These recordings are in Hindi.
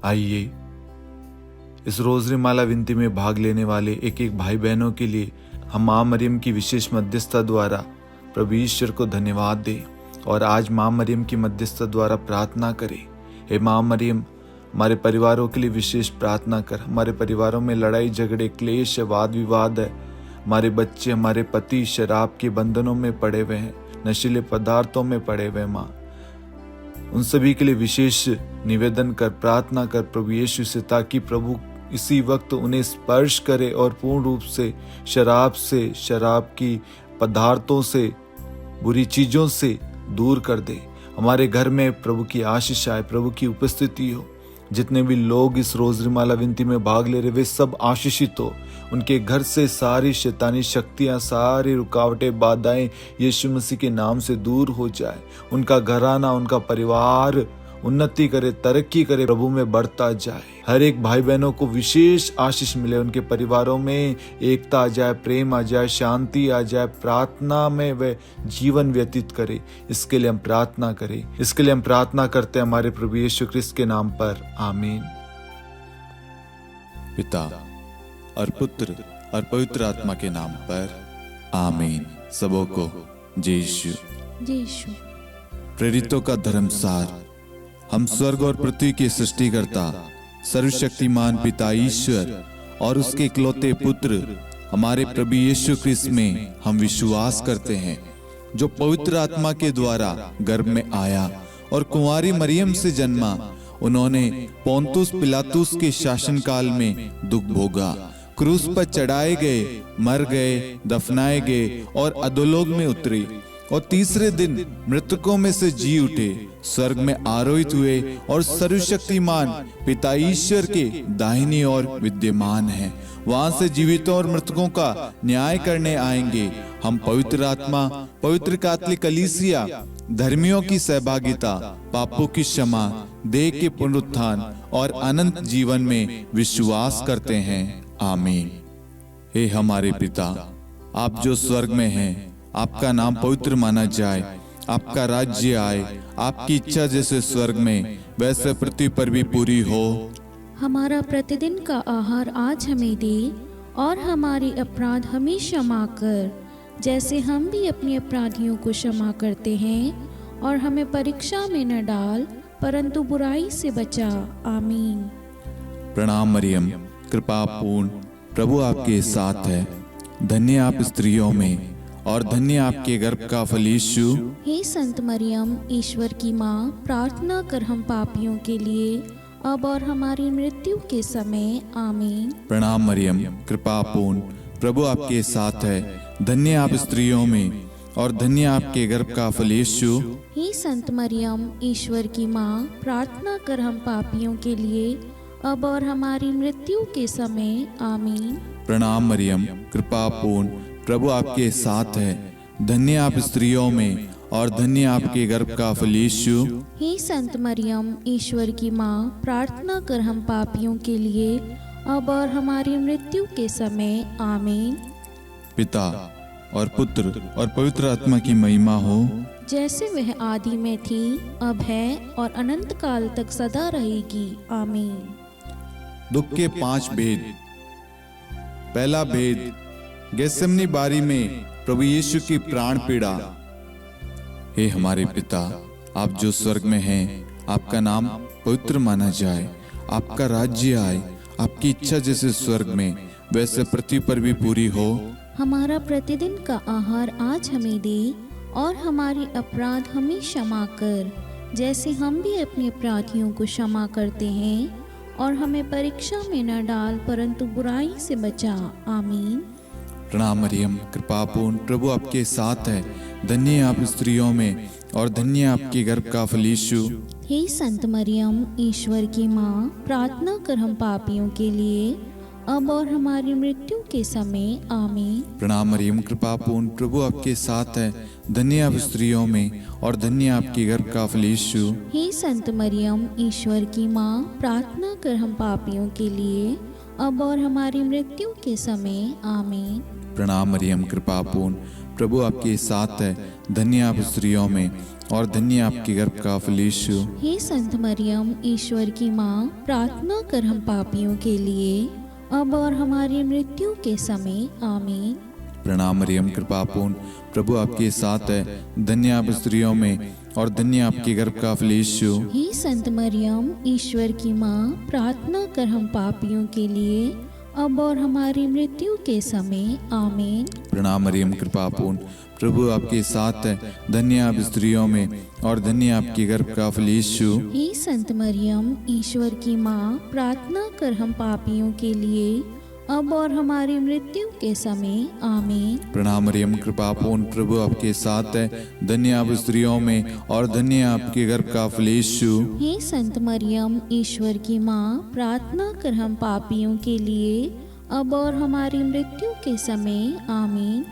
आइए इस रोजरी माला विनती में भाग लेने वाले एक एक भाई बहनों के लिए हम माँ मरियम की विशेष मध्यस्थता द्वारा प्रभु ईश्वर को धन्यवाद दें और आज माँ मरियम की मध्यस्थता द्वारा प्रार्थना करें। हे माँ मरियम, हमारे परिवारों के लिए विशेष प्रार्थना कर। हमारे परिवारों में लड़ाई झगड़े क्लेश वाद विवाद है, हमारे बच्चे हमारे पति शराब के बंधनों में पड़े हुए हैं, नशीले पदार्थों में पड़े हुए। माँ उन सभी के लिए विशेष निवेदन कर, प्रार्थना कर प्रभु यीशु से, ताकि प्रभु इसी वक्त उन्हें स्पर्श करे और पूर्ण रूप से शराब की पदार्थों से, बुरी चीजों से दूर कर दे। हमारे घर में प्रभु की आशीष आए, प्रभु की उपस्थिति हो। जितने भी लोग इस रोजरी माला विनती में भाग ले रहे वे सब आशीषित हो। उनके घर से सारी शैतानी शक्तियां, सारी रुकावटें, बाधाएं यीशु मसीह के नाम से दूर हो जाए। उनका घराना, उनका परिवार उन्नति करे, तरक्की करे, प्रभु में बढ़ता जाए। हर एक भाई बहनों को विशेष आशीष मिले, उनके परिवारों में एकता आ जाए, प्रेम आ जाए, शांति आ जाए, प्रार्थना में वे जीवन व्यतीत करे। इसके लिए हम प्रार्थना करें, इसके लिए हम प्रार्थना करते हैं हमारे प्रभु यीशु ख्रिस्त के नाम पर, आमीन। पिता और पुत्र और पवित्र आत्मा के नाम पर, आमीन। सबों को जय यीशु। प्रेरितों का धर्मसार। हम स्वर्ग और पृथ्वी के सृष्टिकर्ता सर्वशक्तिमान पिता ईश्वर और उसके इकलौते पुत्र हमारे प्रभु यीशु ख्रिस्त में हम विश्वास करते हैं, जो पवित्र आत्मा के द्वारा गर्भ में आया और कुंवारी मरियम से जन्मा। उन्होंने पोंतुस पिलातुस के शासनकाल में दुख भोगा, क्रूस पर चढ़ाए गए, मर गए, दफनाए गए और अधोलोक में उतरे और तीसरे दिन मृतकों में से जी उठे, स्वर्ग में आरोहित हुए और सर्वशक्तिमान पिता ईश्वर के दाहिनी ओर विद्यमान हैं। वहां से जीवितों और मृतकों का न्याय करने आएंगे। हम पवित्र आत्मा, पवित्र कैथोलिक कलीसिया, धर्मियों की सहभागिता, पापों की क्षमा, देह के पुनरुत्थान और अनंत जीवन में विश्वास करते हैं, आमीन। हे हमारे पिता, आप जो स्वर्ग में हैं, आपका नाम पवित्र माना जाए, आपका राज्य आए, आपकी इच्छा जैसे स्वर्ग में वैसे पृथ्वी पर भी पूरी हो। हमारा प्रतिदिन का आहार आज हमें दे और हमारे अपराध हमें क्षमा कर, जैसे हम भी अपने अपराधियों को क्षमा करते हैं, और हमें परीक्षा में न डाल परंतु बुराई से बचा, आमीन। प्रणाम मरियम, कृपा पूर्ण, प्रभु आपके साथ है। धन्य आप स्त्रियों में और धन्य आपके गर्भ का फल यीशु। हे संत मरियम, ईश्वर की माँ, प्रार्थना कर हम पापियों के लिए अब और हमारी मृत्यु के समय, आमीन। प्रणाम मरियम, कृपा पूर्ण, प्रभु आपके साथ है। धन्य आप स्त्रियों में और धन्य आपके गर्भ का फल यीशु। हे संत मरियम, ईश्वर की माँ, प्रार्थना कर हम पापियों के लिए अब और हमारी मृत्यु के समय, आमीन। प्रणाम मरियम, कृपा पूर्ण, प्रभु आपके साथ है। धन्य आप स्त्रियों में और धन्य आपके गर्भ का फल यीशु। हे संत मरियम, ईश्वर की माँ, प्रार्थना कर हम पापियों के लिए अब और हमारी मृत्यु के समय, आमीन। पिता और पुत्र और पवित्र आत्मा की महिमा हो, जैसे वह आदि में थी, अब है और अनंत काल तक सदा रहेगी, आमीन। दुख के 5 भेद। पहला भेद, गेत्सेमनी बारी में प्रभु यीशु की प्राण पीड़ा। हे हमारे पिता, आप जो स्वर्ग में हैं, आपका नाम पवित्र माना जाए, आपका राज्य आए, आपकी इच्छा जैसे स्वर्ग में वैसे पृथ्वी पर भी पूरी हो। हमारा प्रतिदिन का आहार आज हमें दे और हमारे अपराध हमें क्षमा कर, जैसे हम भी अपने अपराधियों को क्षमा करते हैं, और हमें परीक्षा में न डाल परंतु बुराई से बचा, आमीन। प्रणाम मरियम, कृपा पूर्ण, प्रभु आपके साथ है। धन्य आप स्त्रियों में और धन्य आपके गर्भ का फल यीशु। हे संत मरियम, ईश्वर की माँ, प्रार्थना कर हम पापियों के लिए अब और हमारी मृत्यु के समय, आमीन। प्रणाम मरियम, कृपा पूर्ण, प्रभु आपके साथ है। धन्य आप स्त्रियों में और धन्य आपके गर्भ का फल यीशु। हे संत मरियम, ईश्वर की माँ, प्रार्थना कर हम पापियों के लिए अब और हमारी मृत्यु के समय, आमीन। प्रणाम मरियम, कृपा पूर्ण, प्रभु आपके साथ है, धन्य आप स्त्रियों में और धन्य आपके गर्भ का फल यीशु। हे संत मरियम, ईश्वर की माँ, प्रार्थना कर हम पापियों के लिए, अब और हमारी मृत्यु के समय। आमीन। प्रणाम मरियम, कृपा पूर्ण, प्रभु आपके साथ है, धन्य आप स्त्रियों में और धन्य आपके गर्भ का फल यीशु। हे संत मरियम, ईश्वर की माँ, प्रार्थना कर हम पापियों के लिए, अब और हमारी मृत्यु के समय। आमीन। प्रणाम मरियम, कृपा पूर्ण, प्रभु आपके साथ है, धन्य आप स्त्रियों में और धन्य आपके गर्भ का फल यीशु। हे संत मरियम, ईश्वर की माँ, प्रार्थना कर हम पापियों के लिए, अब और हमारी मृत्यु के समय। आमीन। प्रणाम मरियम, कृपा पूर्ण, प्रभु आपके साथ है, धन्य आप स्त्रियों में और धन्य आपके गर्भ का फल यीशु। हे संत मरियम, ईश्वर की माँ, प्रार्थना कर हम पापियों के लिए, अब और हमारी मृत्यु के समय। आमीन।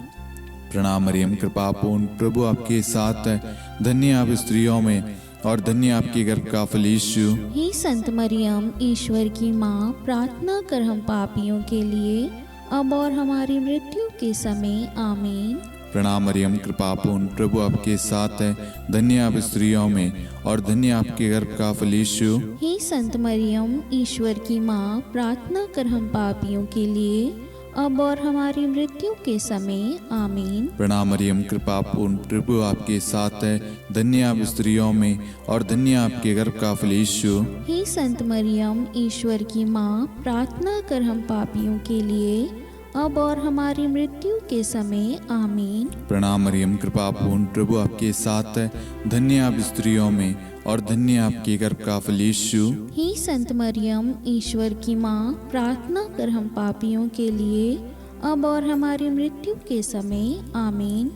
प्रणाम मरियम, कृपा पूर्ण, प्रभु आपके साथ है, धन्य आप स्त्रियों में और धन्य आपके गर्भ का फल यीशु। हे संत मरियम, ईश्वर की माँ, प्रार्थना कर हम पापियों के लिए, अब और हमारी मृत्यु के समय। आमीन। प्रणाम मरियम, कृपा पूर्ण, प्रभु आपके साथ है, धन्य आप स्त्रियों में और धन्य आपके गर्भ का फल यीशु। हे संत मरियम, ईश्वर की माँ, प्रार्थना कर हम पापियों के लिए, अब और हमारी मृत्यु के समय। आमीन। प्रणाम मरियम, कृपा पूर्ण, प्रभु आपके साथ है, धन्य आप स्त्रियों में और धन्य आपके गर्भ का फल यीशु। हे संत मरियम, ईश्वर की माँ, प्रार्थना कर हम पापियों के लिए, अब और हमारी मृत्यु के समय। आमीन। प्रणाम मरियम, कृपा पूर्ण, प्रभु आपके साथ है, धन्य आप स्त्रियों में और धन्य आपके गर्भ का फल यीशु। हे संत मरियम, ईश्वर की माँ, प्रार्थना कर हम पापियों के लिए, अब और हमारी मृत्यु के समय। आमीन।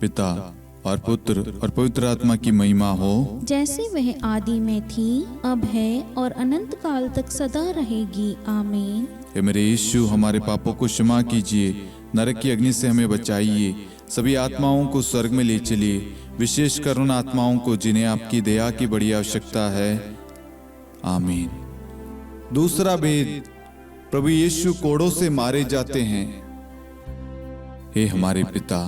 पिता और पुत्र और पवित्र आत्मा की महिमा हो, जैसे वह आदि में थी, अब है और अनंत काल तक सदा रहेगी। आमीन। हे मेरे यीशु, हमारे पापों को क्षमा कीजिए, नरक की अग्नि से हमें बचाइए, सभी आत्माओं को स्वर्ग में ले चलिए, विशेषकर उन आत्माओं को जिन्हें आपकी दया की बड़ी आवश्यकता है। आमीन। दूसरा भेद, प्रभु यीशु कोड़ों से मारे जाते हैं। हे हमारे पिता,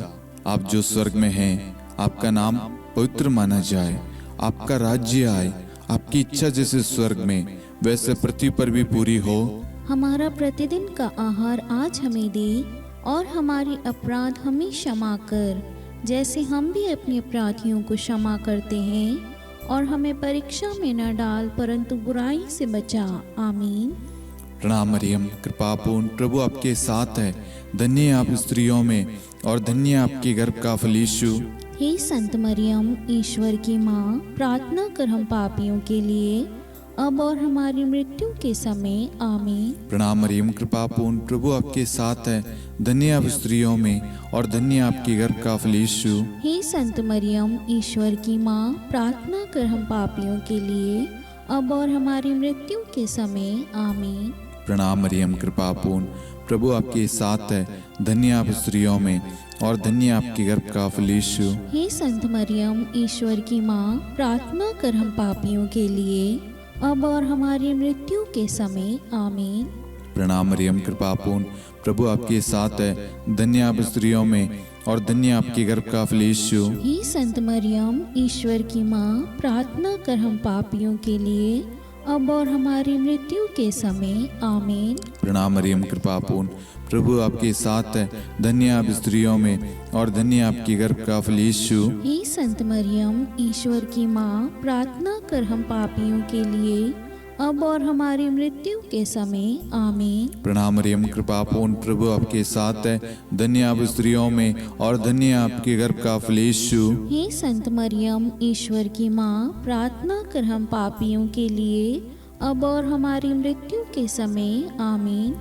आप जो स्वर्ग में हैं, आपका नाम पवित्र माना जाए, आपका राज्य आए, आपकी इच्छा जैसे स्वर्ग में वैसे पृथ्वी पर भी पूरी हो। हमारा प्रतिदिन का आहार आज हमें दे, और हमारी अपराध हमें क्षमा कर, जैसे हम भी अपने अपराधियों को क्षमा करते हैं, और हमें परीक्षा में न डाल, परंतु बुराई से बचा। आमीन। प्रणाम मरियम, कृपा पूर्ण, प्रभु आपके साथ है, धन्य आप स्त्रियों में और धन्य आपके गर्भ का फल यीशु। हे संत मरियम, ईश्वर की माँ, प्रार्थना कर हम पापियों के लिए, अब और हमारी मृत्यु के समय। आमीन। प्रणाम मरियम, कृपा पूर्ण, प्रभु आपके साथ है, धन्य आप स्त्रियों में और धन्य आपके गर्भ का फल यीशु। हे संत मरियम, ईश्वर की माँ, प्रार्थना कर हम पापियों के लिए, अब और हमारी मृत्यु के समय। आमीन। प्रणाम मरियम, कृपा पूर्ण, प्रभु आपके साथ है, धन्य आप स्त्रियों में और धन्य आपके गर्भ का फल यीशु। हे संत मरियम, ईश्वर की माँ, प्रार्थना कर हम पापियों के लिए, अब और हमारी मृत्यु के समय। आमीन। प्रणाम मरियम, कृपा पूर्ण, प्रभु आपके साथ है, धन्य आप स्त्रियों में और धन्य आपके गर्भ का फल यीशु। हे संत मरियम, ईश्वर की माँ, प्रार्थना कर हम पापियों के लिए, अब और हमारी मृत्यु के समय। आमीन। प्रणाम मरियम, कृपा पूर्ण, प्रभु आपके साथ है, धन्य आप स्त्रियों में और धन्य आपके गर्भ का फल यीशु। हे संत मरियम, ईश्वर की माँ, प्रार्थना कर हम पापियों के लिए, अब और हमारी मृत्यु के समय। आमीन। प्रणाम मरियम, कृपा पूर्ण, प्रभु आपके साथ है, धन्य आप स्त्रियों में और धन्य आपके गर्भ का फल यीशु। हे संत मरियम, ईश्वर की माँ, प्रार्थना कर हम पापियों के लिए, अब और हमारी मृत्यु के समय। आमीन।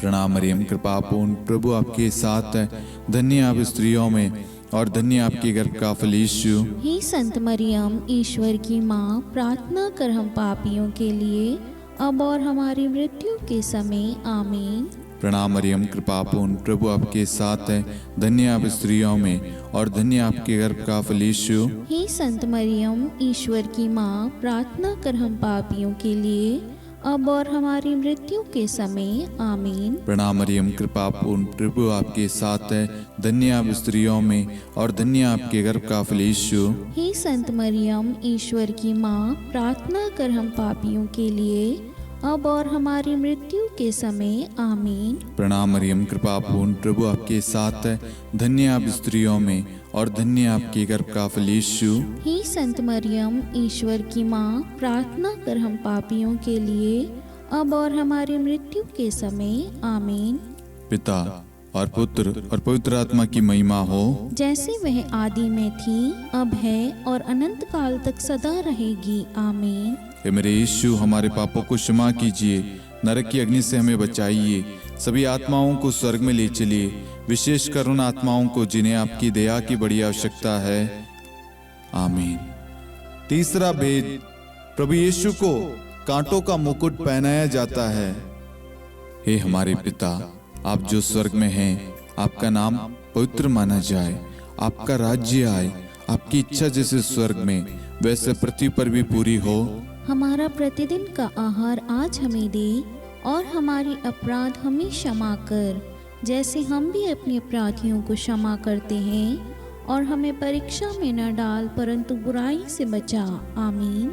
प्रणाम मरियम, कृपा पूर्ण, प्रभु आपके साथ है, धन्य आप स्त्रियों में और धन्य आपके गर्भ का फल यीशु। हे संत मरियम, ईश्वर की माँ, प्रार्थना कर हम पापियों के लिए, अब और हमारी मृत्यु के समय। आमीन। प्रणाम मरियम, कृपा पूर्ण, प्रभु आपके साथ है, धन्य आप स्त्रियों में और धन्य आपके गर्भ का फल यीशु। हे संत मरियम, ईश्वर की माँ, प्रार्थना कर हम पापियों के लिए, अब और हमारी मृत्यु के समय आमीन। प्रणाम मरियम, कृपा पूर्ण, प्रभु आपके साथ है। धन्य आप स्त्रियों में और धन्य आपके गर्भ का फल यीशु। हे संत मरियम, ईश्वर की माँ, प्रार्थना कर हम पापियों के लिए, अब और हमारी मृत्यु के समय आमीन। प्रणाम मरियम, कृपा पूर्ण, प्रभु आपके साथ है। धन्य आप स्त्रियों में और धन्य आपके गर्भ का फल यीशु। हे संत मरियम, ईश्वर की माँ, प्रार्थना कर हम पापियों के लिए, अब और हमारी मृत्यु के समय आमीन। पिता और पुत्र और पवित्र आत्मा की महिमा हो, जैसे वह आदि में थी, अब है और अनंत काल तक सदा रहेगी आमीन। हे मेरे यीशु, हमारे पापों को क्षमा कीजिए, नरक की अग्नि से हमें बचाइए, सभी आत्माओं को स्वर्ग में ले चलिए, विशेषकर उन आत्माओं को जिन्हें आपकी दया की बड़ी आवश्यकता है। आमीन। तीसरा भेद, प्रभु यीशु को कांटों का मुकुट पहनाया जाता है। हे हमारे पिता, आप जो स्वर्ग में हैं, आपका नाम पवित्र माना जाए, आपका राज्य आए, आपकी इच्छा जैसे स्वर्ग में वैसे पृथ्वी पर भी पूरी हो। हमारा प्रतिदिन का आहार आज हमें दे, और हमारी अपराध हमें क्षमा कर, जैसे हम भी अपने अपराधियों को क्षमा करते हैं, और हमें परीक्षा में न डाल, परंतु बुराई से बचा। आमीन।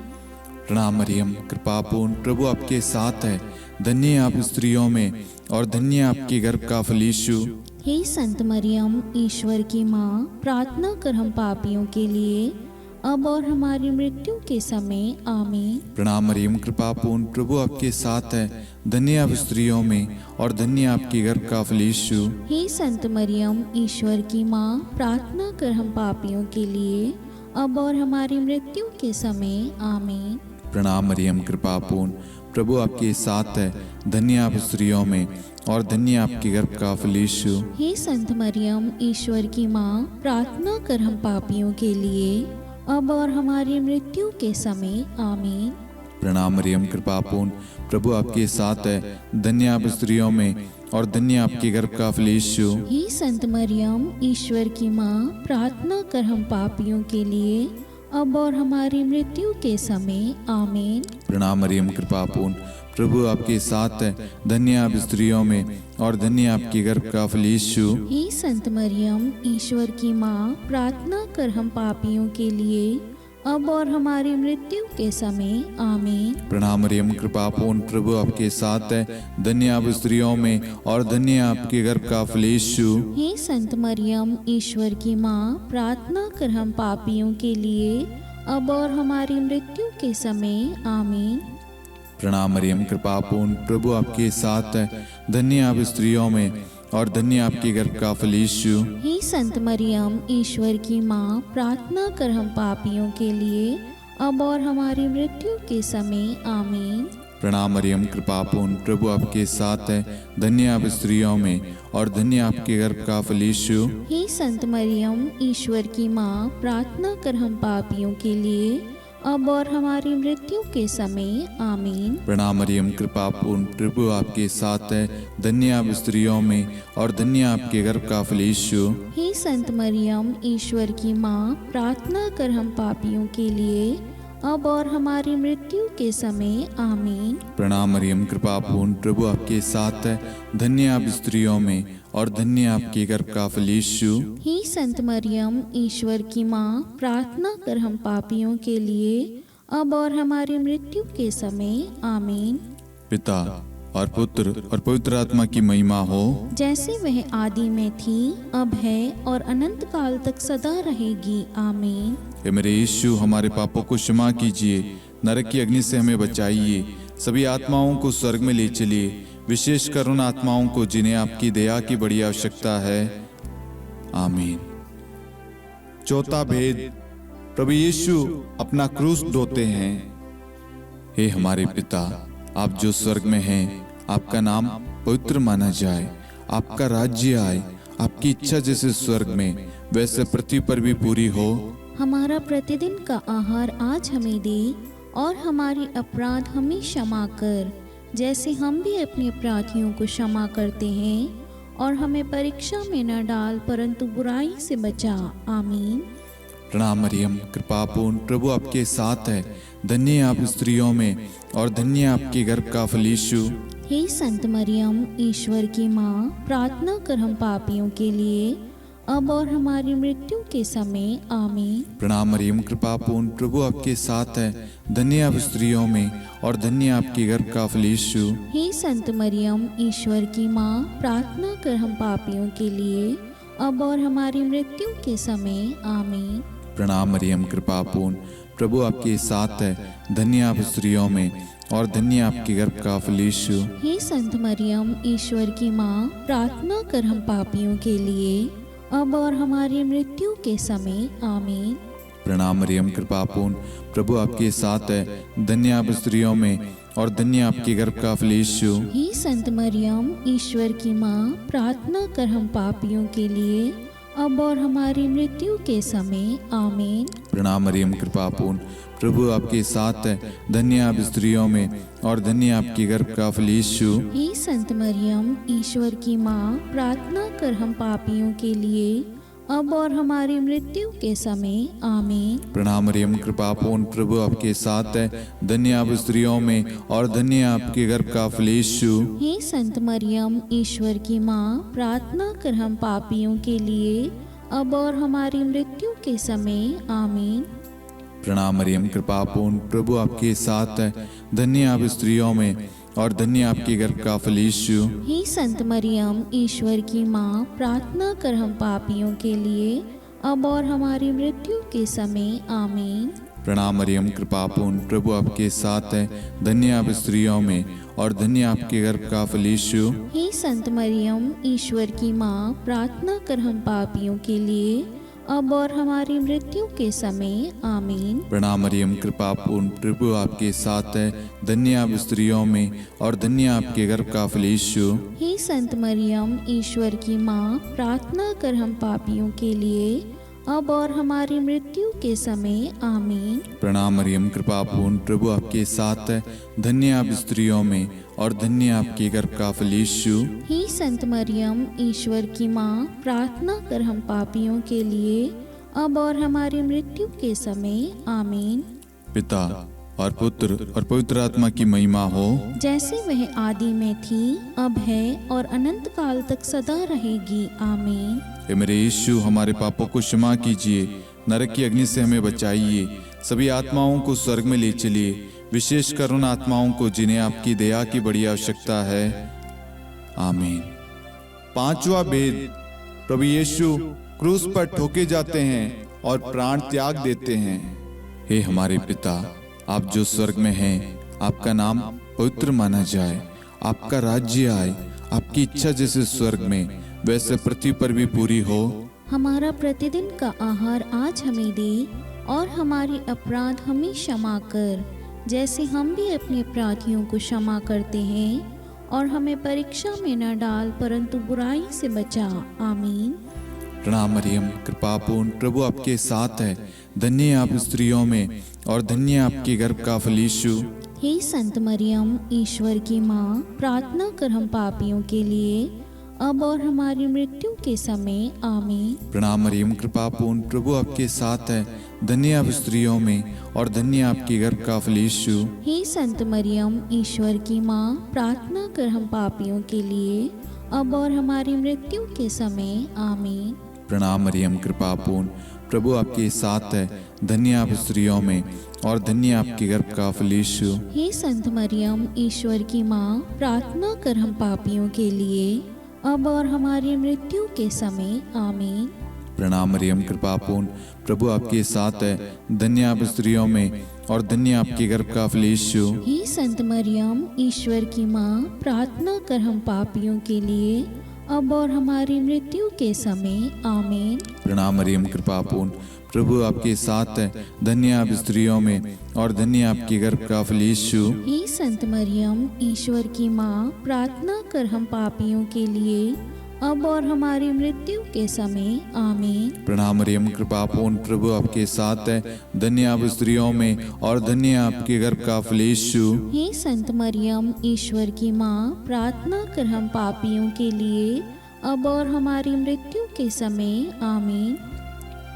प्रणाम मरियम, कृपा पूर्ण, प्रभु आपके साथ है। धन्य आप स्त्रियों में और धन्य आपके गर्भ का फल यीशु। हे संत मरियम, ईश्वर की माँ, प्रार्थना कर हम पापियों के लिए, अब और हमारी मृत्यु के समय आमीन। प्रणाम मरियम, कृपा पूर्ण, प्रभु आपके साथ है। धन्य आप स्त्रियों में और धन्य आपके गर्भ का फल यीशु। हे संत मरियम, ईश्वर की माँ, प्रार्थना कर हम पापियों के लिए, अब और हमारी मृत्यु के समय आमीन। प्रणाम मरियम, कृपा पूर्ण, प्रभु आपके साथ है। धन्य आप स्त्रियों में और धन्य आपके गर्भ का फल यीशु। हे संत मरियम, ईश्वर की माँ, प्रार्थना कर हम पापियों के लिए, अब और हमारी मृत्यु के समय आमीन। प्रणाम मरियम, कृपा पूर्ण, प्रभु आपके साथ है। धन्य आप स्त्रियों में और धन्य आपके गर्भ का फल यीशु। हे संत मरियम, ईश्वर की माँ, प्रार्थना कर हम पापियों के लिए, अब और हमारी मृत्यु के समय आमीन। प्रणाम मरियम, कृपा पूर्ण, प्रभु आपके साथ है। धन्य आप स्त्रियों में और धन्य आपके गर्भ का फल यीशु। हे संत मरियम, ईश्वर की माँ, प्रार्थना कर हम पापियों के लिए, अब और हमारी मृत्यु के समय आमीन। प्रणाम मरियम, कृपा पूर्ण, प्रभु आपके साथ है। धन्य आप स्त्रियों में और धन्य आपके गर्भ का फल यीशु। हे संत मरियम, ईश्वर की माँ, प्रार्थना कर हम पापियों के लिए, अब और हमारी मृत्यु के समय आमीन। प्रणाम मरियम, कृपा पूर्ण, प्रभु आपके साथ है। धन्य आप स्त्रियों में और धन्य आपके गर्भ का फल यीशु। हे संत मरियम, ईश्वर की माँ, प्रार्थना कर हम पापियों के लिए, अब और हमारी मृत्यु के समय आमीन। प्रणाम मरियम, कृपा पूर्ण, प्रभु आपके साथ है। धन्य आप स्त्रियों में और धन्य आपके गर्भ का फल यीशु। हे संत मरियम, ईश्वर की माँ, प्रार्थना कर हम पापियों के लिए, अब और हमारी मृत्यु के समय आमीन। प्रणाम मरियम, कृपा पूर्ण, प्रभु आपके साथ है। धन्य आप स्त्रियों में और धन्य आपके गर्भ का फल यीशु। हे संत मरियम, ईश्वर की माँ, प्रार्थना कर हम पापियों के लिए, अब और हमारी मृत्यु के समय आमीन। प्रणाम मरियम, कृपा पूर्ण, प्रभु आपके साथ है। धन्य आप स्त्रियों में और धन्य आपके गर्भ का फल यीशु। हे संत मरियम, ईश्वर की माँ, प्रार्थना कर हम पापियों के लिए, अब और हमारी मृत्यु के समय आमीन। पिता और पुत्र और पवित्र आत्मा की महिमा हो, जैसे वह आदि में थी, अब है और अनंत काल तक सदा रहेगी आमीन। हे मेरे यीशु, हमारे पापों को क्षमा कीजिए, नरक की अग्नि से हमें बचाइए, सभी आत्माओं को स्वर्ग में ले चलिए, विशेषकर उन आत्माओं को जिन्हें आपकी दया की बड़ी आवश्यकता है। आमीन। चौथा भेद, प्रभु यीशु अपना क्रूस ढोते हैं। हे हमारे पिता, आप जो स्वर्ग में हैं, आपका नाम पवित्र माना जाए, आपका राज्य आए, आपकी इच्छा जैसे स्वर्ग में वैसे पृथ्वी पर भी पूरी हो। हमारा प्रतिदिन का आहार आज हमें दे, और हमारी अपराध हमें क्षमा कर, जैसे हम भी अपने अपराधियों को क्षमा करते हैं, और हमें परीक्षा में न डाल, परंतु बुराई से बचा। आमीन। प्रणाम मरियम, कृपा पूर्ण, प्रभु आपके साथ है। धन्य है आप स्त्रियों में और धन्य है आपके गर्भ का फल यीशु। हे संत मरियम, ईश्वर की माँ, प्रार्थना कर हम पापियों के लिए, अब और हमारी मृत्यु के समय आमीन। प्रणाम मरियम, कृपा पूर्ण, प्रभु आपके साथ है। धन्य है आप स्त्रियों में और धन्य है आपके गर्भ का फल यीशु। हे संत मरियम, ईश्वर की माँ, प्रार्थना कर हम पापियों के लिए, अब और हमारी मृत्यु के समय आमीन। प्रणाम मरियम, कृपा पूर्ण, प्रभु आपके साथ है। धन्य है आप स्त्रियों में और धन्य है आपके गर्भ का फल यीशु। हे संत मरियम, ईश्वर की माँ, प्रार्थना कर हम पापियों के लिए, अब और हमारी मृत्यु के समय आमीन। प्रणाम मरियम, कृपा पूर्ण, प्रभु आपके साथ है। धन्य आप स्त्रियों में और धन्य आपके गर्भ का फल यीशु। हे संत मरियम, ईश्वर की माँ, प्रार्थना कर हम पापियों के लिए, अब और हमारी मृत्यु के समय आमीन। प्रणाम मरियम, कृपा पूर्ण, प्रभु आपके साथ है। धन्य आप स्त्रियों में और धन्य आपके गर्भ का फल यीशु। हे संत मरियम, ईश्वर की माँ, प्रार्थना कर हम पापियों के लिए, अब और हमारी मृत्यु के समय आमीन। प्रणाम मरियम, कृपा पूर्ण, प्रभु आपके साथ है। धन्य आप स्त्रियों में और धन्य आपके गर्भ का फल यीशु। हे संत मरियम, ईश्वर की माँ, प्रार्थना कर हम पापियों के लिए, अब और हमारी मृत्यु के समय आमीन। प्रणाम मरियम, कृपा पूर्ण, प्रभु आपके साथ है। धन्य आप स्त्रियों में और धन्य आपके गर्भ का फल यीशु। हे संत मरियम, ईश्वर की माँ, प्रार्थना कर हम पापियों के लिए, अब और हमारी मृत्यु के समय आमीन। प्रणाम मरियम, कृपा पूर्ण, प्रभु आपके साथ है। धन्य आप स्त्रियों में और धन्य आपके गर्भ का फल यीशु। हे संत मरियम, ईश्वर की माँ, प्रार्थना कर हम पापियों के लिए, अब और हमारी मृत्यु के समय आमीन। प्रणाम मरियम, कृपा पूर्ण, प्रभु आपके साथ है। धन्य आप स्त्रियों में और धन्य आपके गर्भ का फल यीशु। हे संत मरियम, ईश्वर की माँ, प्रार्थना कर हम पापियों के लिए, अब और हमारी मृत्यु के समय आमीन। प्रणाम मरियम, कृपा पूर्ण, प्रभु आपके साथ है। धन्य आप स्त्रियों में और धन्य आपके गर्भ का फल यीशु। हे संत मरियम, ईश्वर की माँ, प्रार्थना कर हम पापियों के लिए, अब और हमारी मृत्यु के समय आमीन। पिता और पुत्र और पवित्र आत्मा की महिमा हो, जैसे वह आदि में थी, अब है और अनंत काल तक सदा रहेगी आमीन। हे मेरे यीशु, हमारे पापों को क्षमा कीजिए, नरक की अग्नि से हमें बचाइए, सभी आत्माओं को स्वर्ग में ले चलिए, विशेषकर उन आत्माओं को जिन्हें आपकी दया की बड़ी आवश्यकता है। आमीन। पांचवा भेद, प्रभु यीशु क्रूस पर ठोके जाते हैं और प्राण त्याग देते हैं। हे हमारे पिता, आप जो स्वर्ग में हैं, आपका नाम पवित्र माना जाए, आपका राज्य आए, आपकी इच्छा जैसे स्वर्ग में वैसे पृथ्वी पर भी पूरी हो। हमारा प्रतिदिन का आहार आज हमें दे, और हमारी अपराध हमें क्षमा कर, जैसे हम भी अपने अपराधियों को क्षमा करते हैं, और हमें परीक्षा में न डाल, परंतु बुराई से बचा। आमीन। प्रणाम मरियम, कृपा पूर्ण, प्रभु आपके साथ है। धन्य आप स्त्रियों में और धन्य आपके गर्भ का फल यीशु। हे संत मरियम, ईश्वर की माँ, प्रार्थना कर हम पापियों के लिए, अब और हमारी मृत्यु के समय आमीन। प्रणाम मरियम, कृपा पूर्ण, प्रभु आपके साथ है। धन्य आप स्त्रियों में और धन्य आपके गर्भ का फल यीशु। हे संत मरियम, ईश्वर की माँ, प्रार्थना कर हम पापियों के लिए, अब और हमारी मृत्यु के समय आमीन। प्रणाम मरियम, कृपा पूर्ण, प्रभु आपके साथ है। धन्य आप स्त्रियों में और धन्य आपके गर्भ का फल यीशु। हे संत मरियम, ईश्वर की माँ, प्रार्थना कर हम पापियों के लिए, अब और हमारी मृत्यु के समय आमीन। प्रणाम मरियम, कृपा पूर्ण, प्रभु आपके साथ है। धन्य आप स्त्रियों में और धन्य आपके गर्भ का फल यीशु। हे संत मरियम, ईश्वर की माँ, प्रार्थना कर हम पापियों के लिए, अब और हमारी मृत्यु के समय आमीन। प्रणाम मरियम, कृपा पूर्ण, प्रभु आपके साथ है। धन्य आप स्त्रियों में और धन्य आपके गर्भ का फल यीशु। हे संत मरियम, ईश्वर की माँ, प्रार्थना कर हम पापियों के लिए, अब और हमारी मृत्यु के समय आमीन। प्रणाम मरियम, कृपा पूर्ण, प्रभु आपके साथ है। धन्य आप स्त्रियों में और धन्य आपके गर्भ का फल यीशु। हे संत मरियम, ईश्वर की माँ, प्रार्थना कर हम पापियों के लिए, अब और हमारी मृत्यु के समय आमीन।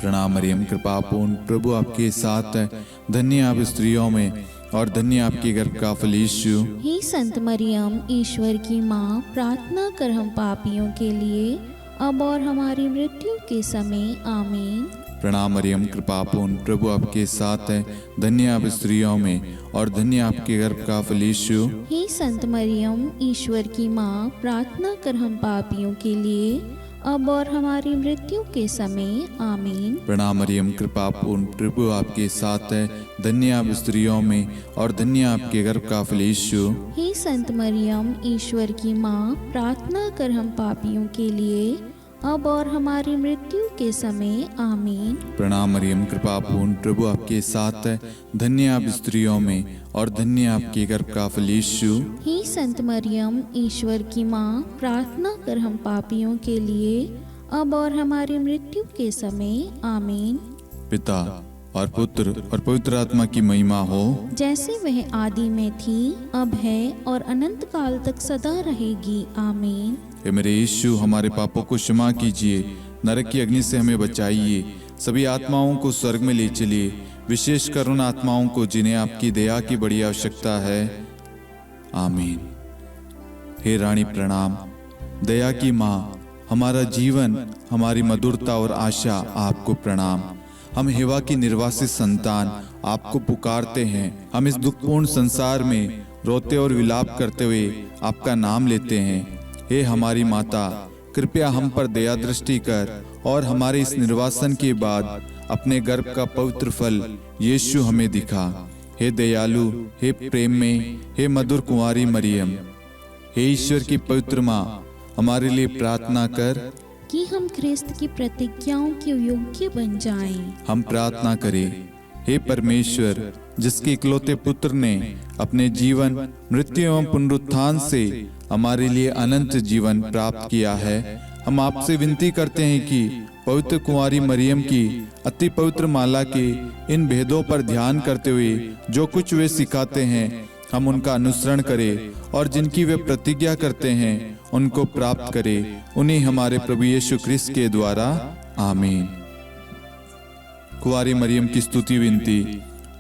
प्रणाम मरियम, कृपा पूर्ण, प्रभु आपके साथ है। धन्य आप स्त्रियों में और धन्य आपके गर्भ का फल यीशु। हे संत मरियम, ईश्वर की माँ, प्रार्थना कर हम पापियों के लिए, अब और हमारी मृत्यु के समय। आमीन। प्रणाम मरियम, कृपा पूर्ण, प्रभु आपके साथ है। धन्य आप स्त्रियों में और धन्य आपके गर्भ का फल यीशु। हे संत मरियम, ईश्वर की माँ, प्रार्थना कर हम पापियों के लिए, अब और हमारी मृत्यु के समय। आमीन। प्रणाम मरियम, कृपा पूर्ण, प्रभु आपके साथ है। धन्य आप स्त्रियों में और धन्य आपके गर्भ का फल यीशु। हे संत मरियम, ईश्वर की माँ, प्रार्थना कर हम पापियों के लिए, अब और हमारी मृत्यु के समय। आमीन। प्रणाम मरियम, कृपा पूर्ण, प्रभु आपके साथ है। धन्य आप स्त्रियों में और धन्य आपके गर्भ का फल यीशु। हे संत मरियम, ईश्वर की माँ, प्रार्थना कर हम पापियों के लिए, अब और हमारी मृत्यु के समय। आमीन। पिता और पुत्र और पवित्र आत्मा की महिमा हो, जैसे वह आदि में थी, अब है और अनंत काल तक सदा रहेगी। आमीन। हे मेरे यीशु, हमारे पापों को क्षमा कीजिए, नरक की अग्नि से हमें बचाइए, सभी आत्माओं को स्वर्ग में ले चलिए, विशेषकर उन आत्माओं को जिन्हें आपकी दया की बड़ी आवश्यकता है। आमीन। हे रानी प्रणाम, दया की माँ, हमारा जीवन, हमारी मधुरता और आशा आपको प्रणाम। हम हेवा की निर्वासित संतान आपको पुकारते हैं। हम इस दुखपूर्ण संसार में रोते और विलाप करते हुए आपका नाम लेते हैं। हे हमारी माता, कृपया हम पर दया दृष्टि कर और हमारे इस निर्वासन के बाद अपने गर्भ का पवित्र फल यीशु हमें दिखा। हे दयालु, हे प्रेम में, हे मधुर कुंवारी मरियम, हे ईश्वर की पवित्र माँ, हमारे लिए प्रार्थना कर कि हम ख्रिस्त की प्रतिज्ञाओं के योग्य बन जाएं। हम प्रार्थना करें। हे परमेश्वर, जिसके इकलौते पुत्र ने अपने जीवन, मृत्यु एवं पुनरुत्थान से हमारे लिए अनंत जीवन प्राप्त किया है, हम आपसे विनती करते हैं कि पवित्र कुंवारी मरियम की अति पवित्र माला के इन भेदों पर ध्यान करते हुए जो कुछ वे सिखाते हैं, हम उनका अनुसरण करें और जिनकी वे प्रतिज्ञा करते हैं उनको प्राप्त करें। उन्हीं हमारे प्रभु यीशु ख्रिस्त के द्वारा। आमीन। कुंवारी मरियम की स्तुति विनती।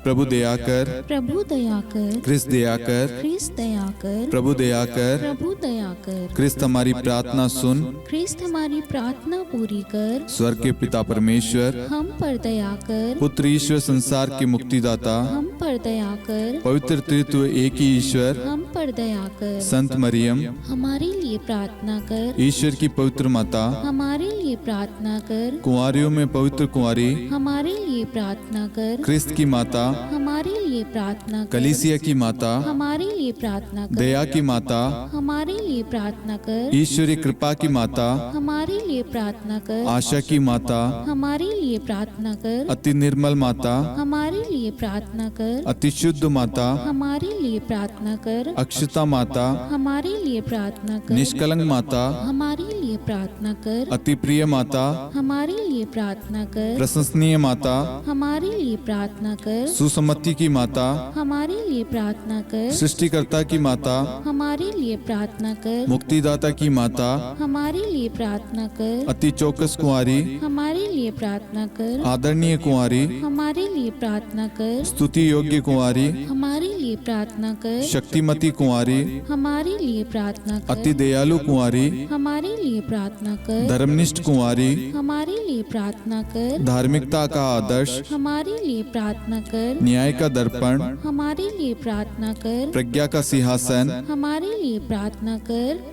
प्रभु दया कर, प्रभु दया कर, ख्रिस्त दया कर, ख्रिस्त दया कर, प्रभु दया कर, प्रभु दया कर, ख्रिस्त हमारी प्रार्थना सुन, ख्रिस्त हमारी प्रार्थना पूरी कर, स्वर्ग के पिता परमेश्वर, हम पर दया कर, पुत्र ईश्वर संसार के मुक्तिदाता, हम पर दया कर, पवित्र त्रित्व एक ही ईश्वर, हम पर दया कर, संत मरियम, हमारे लिए प्रार्थना कर, ईश्वर की पवित्र माता, हमारे लिए प्रार्थना कर, कुंवारियों में पवित्र कुंवारी, हमारे लिए प्रार्थना कर, ख्रिस्त की माता, हमारे लिए प्रार्थना कर, कलीसिया की माता, हमारे लिए प्रार्थना कर, दया की माता, हमारे लिए प्रार्थना कर, ईश्वरी कृपा की माता, हमारे लिए प्रार्थना कर, आशा की माता, हमारे लिए प्रार्थना कर, अति निर्मल माता, हमारे लिए प्रार्थना कर, अति शुद्ध माता, हमारे लिए प्रार्थना कर, अक्षता माता, हमारे लिए प्रार्थना कर, निष्कलंक माता, हमारे लिए प्रार्थना कर, अति प्रिय माता, हमारे लिए प्रार्थना कर, प्रशंसनीय माता, हमारे लिए प्रार्थना कर, सुसम्मति की माता, हमारे लिए प्रार्थना कर, सृष्टिकर्ता की माता, हमारे लिए प्रार्थना कर, मुक्तिदाता की माता, हमारे लिए प्रार्थना कर, अति चौकस कुंवारी, हमारे लिए प्रार्थना कर, आदरणीय कुंवारी, हमारे लिए प्रार्थना कर, स्तुति योग्य कुंवारी, हमारे लिए प्रार्थना कर, शक्तिमती कुंवारी, हमारे लिए प्रार्थना कर, अति दयालु कुंवारी, हमारे लिए प्रार्थना कर, धर्मनिष्ठ कुंवारी, हमारे लिए प्रार्थना कर, धार्मिकता का आदर्श, हमारे लिए प्रार्थना कर, न्याय का दर्पण, हमारे लिए प्रार्थना कर, प्रज्ञा का सिंहासन, हमारे लिए प्रार्थना कर,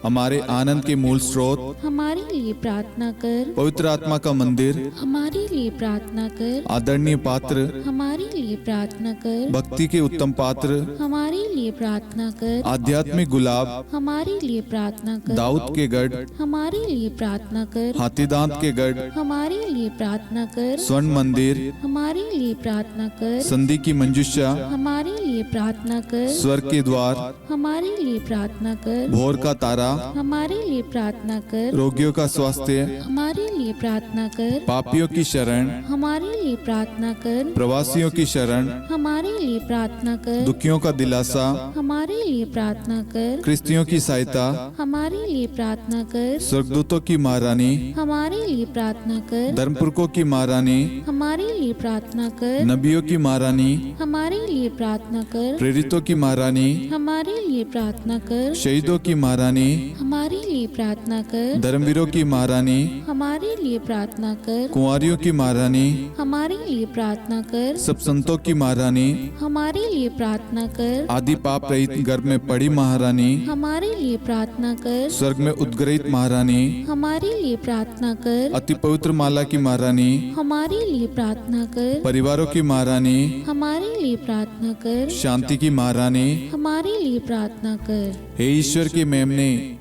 हमारे आनंद के मूल स्रोत, हमारे लिए प्रार्थना कर, पवित्र आत्मा का मंदिर, हमारे लिए प्रार्थना कर, आदरणीय पात्र, हमारे लिए प्रार्थना कर, भक्ति के उत्तम पात्र, हमारे लिए प्रार्थना कर, आध्यात्मिक गुलाब, हमारे लिए प्रार्थना कर, दाऊद के गढ़, हमारे लिए प्रार्थना कर, हाथीदांत के गढ़, हमारे लिए प्रार्थना कर, स्वर्ण मंदिर, हमारे लिए प्रार्थना कर, संधि की मंजुषा, हमारे लिए प्रार्थना कर, स्वर्ग के द्वार, हमारे लिए प्रार्थना कर, भोर का तारा, हमारे लिए प्रार्थना कर। रोगियों का स्वास्थ्य, हमारे लिए प्रार्थना कर। पापियों की शरण, हमारे लिए प्रार्थना कर। प्रवासियों की शरण, हमारे लिए प्रार्थना कर। दुखियों का दिलासा, हमारे लिए प्रार्थना कर। क्रिस्तियों की सहायता, हमारे लिए प्रार्थना कर। स्वर्गदूतों की महारानी, हमारे लिए प्रार्थना कर। धर्मपुरखों की महारानी, हमारे लिए प्रार्थना कर। नबियों की महारानी, हमारे लिए प्रार्थना कर। प्रेरितों की महारानी, हमारे लिए प्रार्थना कर। शहीदों की महारानी, हमारे लिए प्रार्थना कर। धर्मवीरों की महारानी, हमारे लिए प्रार्थना कर। कुंवारियों की महारानी, हमारे लिए प्रार्थना कर। सब संतों की महारानी, हमारे लिए प्रार्थना कर। आदि पाप रहित गर्भ में पड़ी महारानी, हमारे लिए प्रार्थना कर। स्वर्ग में उद्गृहित महारानी, हमारे लिए प्रार्थना कर। अति पवित्र माला की महारानी, हमारे लिए प्रार्थना कर। परिवारों की महारानी, हमारे लिए प्रार्थना कर। शांति की महारानी, हमारे लिए प्रार्थना कर। हे ईश्वर के मेमने,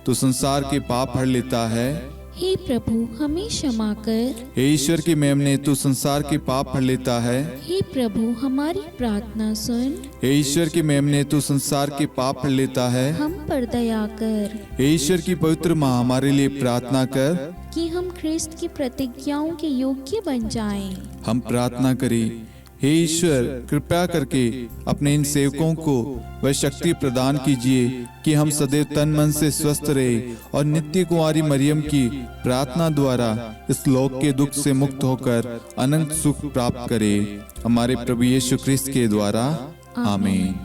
तू संसार के पाप हर लेता है। हे प्रभु हमें क्षमा कर। हे ईश्वर के मेमने, तू संसार के पाप हर लेता है। हे प्रभु हमारी प्रार्थना सुन। हे ईश्वर के मेमने, तू संसार के पाप हर लेता है। हम पर दया कर हे ईश्वर की पवित्र माँ, हमारे लिए प्रार्थना कर। कि हम ख्रिस्त की प्रतिज्ञाओं के योग्य बन जाएं। हम प्रार्थना करें, हे ईश्वर कृपया करके अपने इन सेवकों को वह शक्ति प्रदान कीजिए कि हम सदैव तन मन से स्वस्थ रहे और नित्य कुंवारी मरियम की प्रार्थना द्वारा इस लोक के दुख से मुक्त होकर अनंत सुख प्राप्त करें। हमारे प्रभु यीशु ख्रिस्त के द्वारा आमीन।